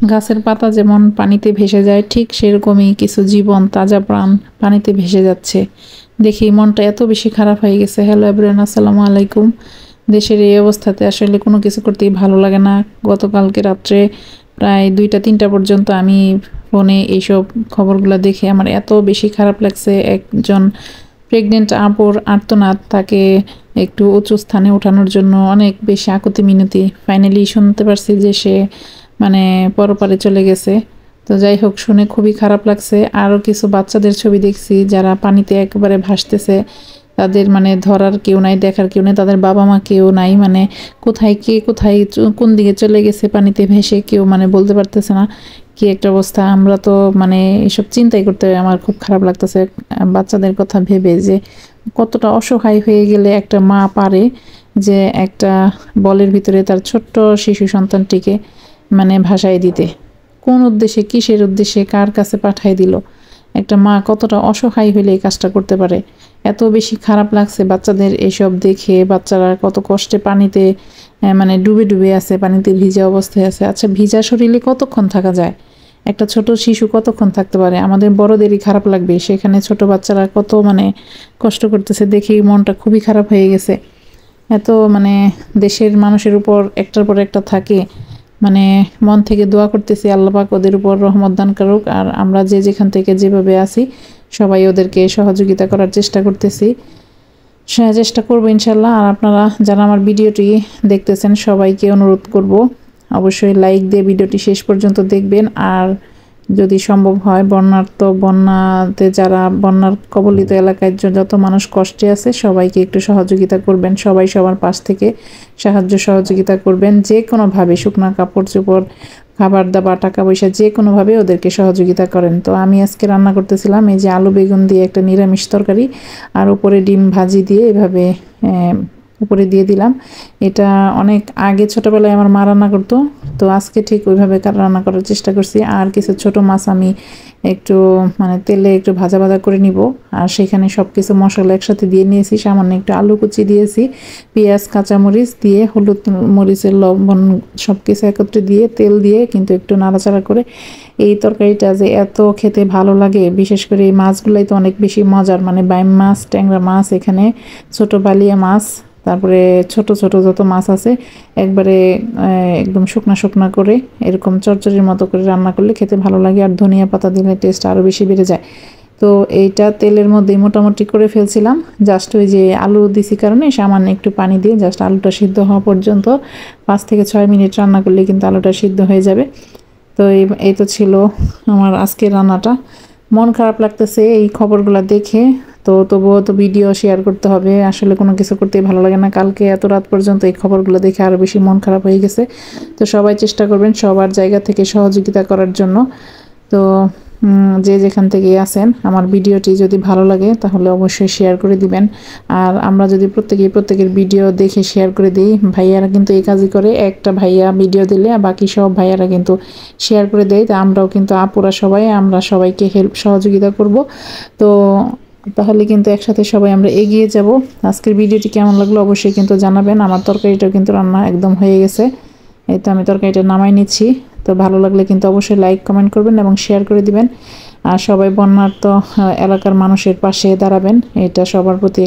গাছের পাতা যেমন পানিতে ভেসে যায়, ঠিক সেরকমই কিছু জীবন তাজা প্রাণ পানিতে ভেসে যাচ্ছে। দেখি মনটা এত বেশি খারাপ হয়ে গেছে। হ্যালো এভরিওয়ান, আসসালামু আলাইকুম। দেশের এই অবস্থাতে আসলে কোনো কিছু করতেই ভালো লাগে না। গতকালকে রাত্রে প্রায় 2টা-3টা পর্যন্ত আমি ফোনে এইসব খবরগুলো দেখে আমার এত বেশি খারাপ লাগছে। একজন প্রেগনেন্ট আপুর আর্তনাদ, তাকে একটু উঁচু স্থানে ওঠানোর জন্য অনেক বেশি আকুতি মিনতি। ফাইনালি শুনতে পারছি যে সে মানে পরপারে চলে গেছে। তো যাই হোক, শুনে খুবই খারাপ লাগছে। আরও কিছু বাচ্চাদের ছবি দেখছি যারা পানিতে একেবারে ভাসতেছে, তাদের মানে ধরার কেউ নাই, দেখার কেউ নেই, তাদের বাবা মা কেউ নাই, মানে কোথায় কে কোথায় কোন দিকে চলে গেছে পানিতে ভেসে কেউ মানে বলতে পারতেছে না। কি একটা অবস্থা! আমরা তো মানে এসব চিন্তাই করতে আমার খুব খারাপ লাগতেছে বাচ্চাদের কথা ভেবে, যে কতটা অসহায় হয়ে গেলে একটা মা পারে যে একটা বলের ভিতরে তার ছোট্ট শিশু সন্তানটিকে মানে ভাসায় দিতে। কোন উদ্দেশ্যে, কিসের উদ্দেশ্যে, কার কাছে পাঠাই দিল? একটা মা কতটা অসহায় হইলে এই কাজটা করতে পারে। এত বেশি খারাপ লাগছে বাচ্চাদের এসব দেখে। বাচ্চারা কত কষ্টে পানিতে মানে ডুবে ডুবে আছে, পানিতে ভিজা অবস্থায় আছে। আচ্ছা, ভিজা শরীরে কতক্ষণ থাকা যায়? একটা ছোট শিশু কতক্ষণ থাকতে পারে? আমাদের বড়দেরই খারাপ লাগবে, সেখানে ছোট বাচ্চারা কত মানে কষ্ট করতেছে। দেখেই মনটা খুবই খারাপ হয়ে গেছে। এত মানে দেশের মানুষের উপর একটার পর একটা থাকে, মানে মন থেকে দোয়া করতেছি আল্লাহ পাক ওদের উপর রহমত দান করুক। আর আমরা যে যেখান থেকে যেভাবে আছি সবাই ওদেরকে সহযোগিতা করার চেষ্টা করতেছি, চেষ্টা করবো ইনশাল্লাহ। আর আপনারা যারা আমার ভিডিওটি দেখতেছেন সবাইকে অনুরোধ করব অবশ্যই লাইক দিয়ে ভিডিওটি শেষ পর্যন্ত দেখবেন। আর যদি সম্ভব হয় বন্যাতে যারা বন্যার কবলিত এলাকায় যত মানুষ কষ্টে আছে সবাইকে একটু সহযোগিতা করবেন। সবাই সবার পাশ থেকে সাহায্য সহযোগিতা করবেন, যে কোনোভাবে শুকনো কাপড় চোপড়, খাবার দাবার, টাকা পয়সা, যে কোনোভাবে ওদেরকে সহযোগিতা করেন। তো আমি আজকে রান্না করতেছিলাম এই যে আলু বেগুন দিয়ে একটা নিরামিষ তরকারি, আর উপরে ডিম ভাজি দিয়ে এভাবে উপরে দিয়ে দিলাম। এটা অনেক আগে ছোটোবেলায় আমার মা রান্না করতো, তো আজকে ঠিক ওইভাবে রান্না করার চেষ্টা করছি। আর কিছু ছোট মাছ আমি একটু মানে তেলে একটু ভাজা ভাজা করে নিব। আর সেখানে সব কিছু মশলা একসাথে দিয়ে নিয়েছি, সামান্য একটু আলু কুচি দিয়েছি, পেঁয়াজ কাঁচামরিচ দিয়ে, হলুদ মরিচের লবণ সব কিছু একত্রে দিয়ে তেল দিয়ে কিন্তু একটু নাড়াচাড়া করে এই তরকারিটা যে এত খেতে ভালো লাগে। বিশেষ করে এই মাছগুলাই তো অনেক বেশি মজার, মানে বাইম মাছ, ট্যাংরা মাছ, এখানে ছোট বালিয়া মাছ, তারপরে ছোট ছোট যত মাছ আছে একবারে একদম শুকনা শুকনা করে এরকম চচ্চড়ির মতো করে রান্না করলে খেতে ভালো লাগে। আর ধনিয়া পাতা দিলে টেস্ট আরও বেশি বেড়ে যায়। তো এইটা তেলের মধ্যেই মোটামুটি করে ফেলছিলাম। জাস্ট ওই যে আলু দিছি কারণে সামান্য একটু পানি দিয়ে জাস্ট আলুটা সিদ্ধ হওয়া পর্যন্ত 5 থেকে 6 মিনিট রান্না করলে কিন্তু আলুটা সিদ্ধ হয়ে যাবে। তো এই তো ছিল আমার আজকের রান্নাটা। মন খারাপ লাগতেছে এই খবরগুলো দেখে, তো তবুও তো ভিডিও শেয়ার করতে হবে। আসলে কোনো কিছু করতেই ভালো লাগে না। কালকে এত রাত পর্যন্ত এই খবরগুলো দেখে আরও বেশি মন খারাপ হয়ে গেছে। তো সবাই চেষ্টা করবেন সবার জায়গা থেকে সহযোগিতা করার জন্য। তো যে যেখান থেকে আছেন আমার ভিডিওটি যদি ভালো লাগে তাহলে অবশ্যই শেয়ার করে দিবেন। আর আমরা যদি প্রত্যেকের ভিডিও দেখে শেয়ার করে দিই, ভাইয়ারা কিন্তু এই কাজই করে। একটা ভাইয়া ভিডিও দিলে বাকি সব ভাইয়ারা কিন্তু শেয়ার করে দেয়। তা আমরাও কিন্তু আপুরা সবাই আমরা সবাইকে সহযোগিতা করব। তো তাহলে কিন্তু একসাথে সবাই আমরা এগিয়ে যাব। আজকের ভিডিওটি কেমন লাগলো অবশ্যই কিন্তু জানাবেন। আমার তরকারিটাও কিন্তু রান্না একদম হয়ে গেছে। এই তো আমি তরকারিটা নামাই নিচ্ছি। তো ভালো লাগলে কিন্তু অবশ্যই লাইক কমেন্ট করবেন এবং শেয়ার করে দিবেন। আর সবাই বন্যার্ত এলাকার মানুষের পাশে দাঁড়াবেন, এটা সবার প্রতি